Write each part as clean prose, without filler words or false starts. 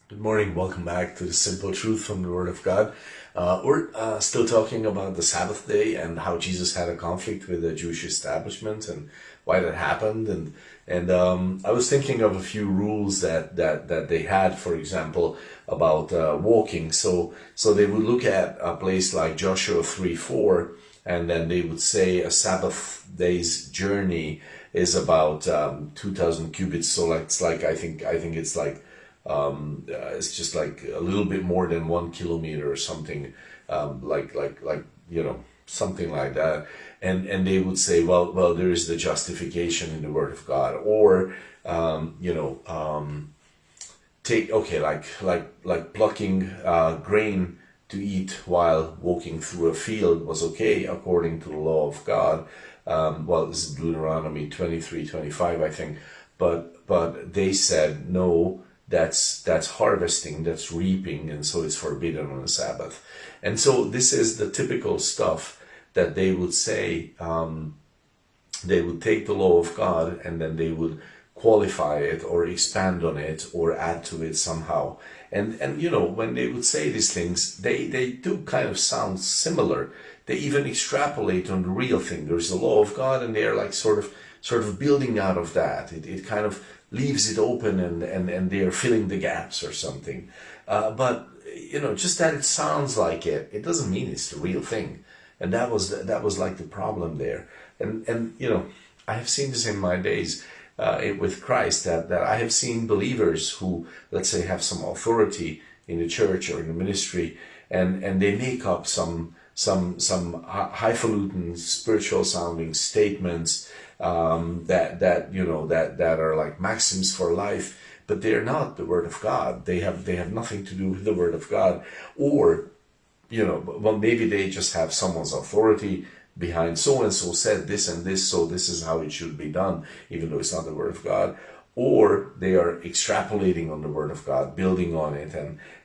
Good morning. Welcome back to the simple truth from the Word of God. We're still talking about the Sabbath day and how Jesus had a conflict with the Jewish establishment and why that happened. And I was thinking of a few rules that they had, for example, about walking. So they would look at a place like Joshua 3:4, and then they would say a Sabbath day's journey is about 2,000 cubits. So it's like I think it's like it's just like a little bit more than 1 kilometer or something, something like that. And they would say, well, there is the justification in the Word of God, or take like plucking grain to eat while walking through a field was okay according to the law of God. This is Deuteronomy 23:25, I think. But they said no. That's harvesting, that's reaping, and so it's forbidden on the Sabbath. And so this is the typical stuff that they would say. They would take the law of God and then they would qualify it or expand on it or add to it somehow. And when they would say these things, they do kind of sound similar. They even extrapolate on the real thing. There's the law of God, and they're like sort of building out of that. It kind of leaves it open, and they're filling the gaps or something. But just that it sounds like it doesn't mean it's the real thing. And that was like the problem there. And I have seen this in my days with Christ, that I have seen believers who, let's say, have some authority in the church or in the ministry, and they make up some highfalutin spiritual sounding statements that are like maxims for life, but they're not the Word of God. They have nothing to do with the Word of God. Or maybe they just have someone's authority behind, so and so said this and this, so this is how it should be done, even though it's not the Word of God. Or they are extrapolating on the Word of God, building on it,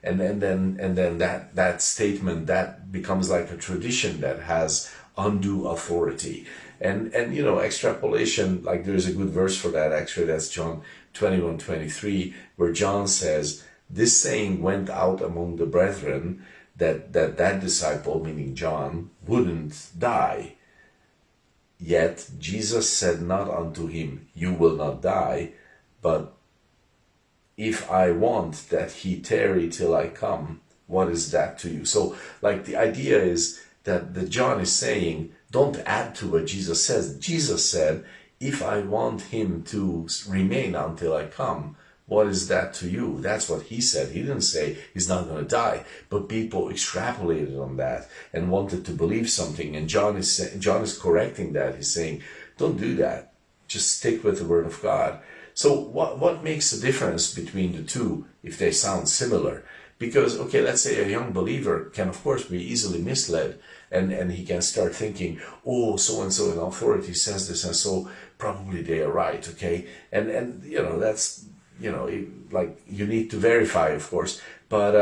and then that statement that becomes like a tradition that has undue authority. And extrapolation, like there's a good verse for that, actually. That's John 21:23, where John says, "This saying went out among the brethren, that disciple," meaning John, "wouldn't die. Yet Jesus said not unto him, You will not die, but if I want that he tarry till I come, what is that to you?" So like the idea is that John is saying, don't add to what Jesus says. Jesus said, if I want him to remain until I come, what is that to you? That's what he said. He didn't say he's not going to die, but people extrapolated on that and wanted to believe something. And John is correcting that. He's saying, don't do that. Just stick with the Word of God. So what makes the difference between the two if they sound similar? Because, okay, let's say a young believer can, of course, be easily misled, and he can start thinking, oh, so-and-so in authority says this, and so probably they are right, okay? And that's, like you need to verify, of course, but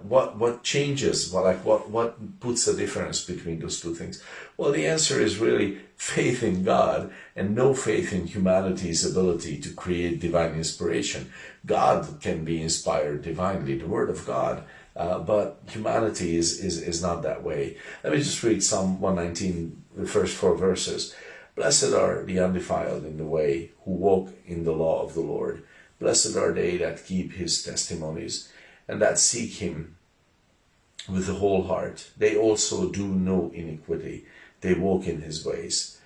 what changes? What puts a difference between those two things? Well, the answer is really faith in God and no faith in humanity's ability to create divine inspiration. God can be inspired divinely, the Word of God, but humanity is not that way. Let me just read Psalm 119, the first 4 verses. Blessed are the undefiled in the way, who walk in the law of the Lord. Blessed are they that keep his testimonies, and that seek him with the whole heart. They also do no iniquity. They walk in his ways.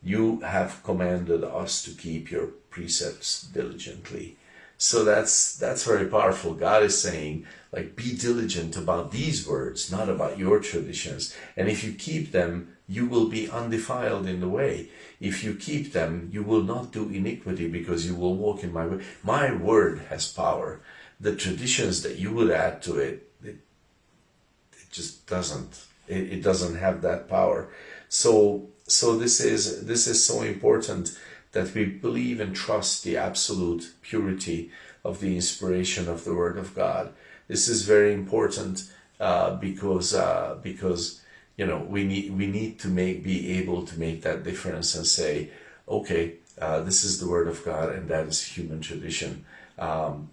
You have commanded us to keep your precepts diligently. So that's very powerful. God is saying, like, be diligent about these words, not about your traditions. And if you keep them, you will be undefiled in the way. If you keep them, you will not do iniquity, because you will walk in my way. My word has power. The traditions that you would add to it, it just doesn't. It doesn't have that power. So this is so important, that we believe and trust the absolute purity of the inspiration of the Word of God. This is very important because we need to be able to make that difference and say, okay, this is the Word of God and that is human tradition.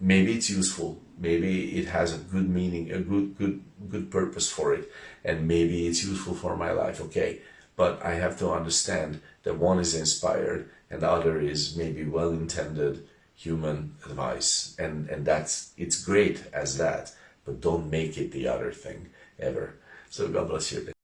Maybe it's useful, maybe it has a good meaning, a good purpose for it, and maybe it's useful for my life. Okay, but I have to understand that one is inspired and the other is maybe well-intended human advice, and it's great as that, but don't make it the other thing ever. So God bless you.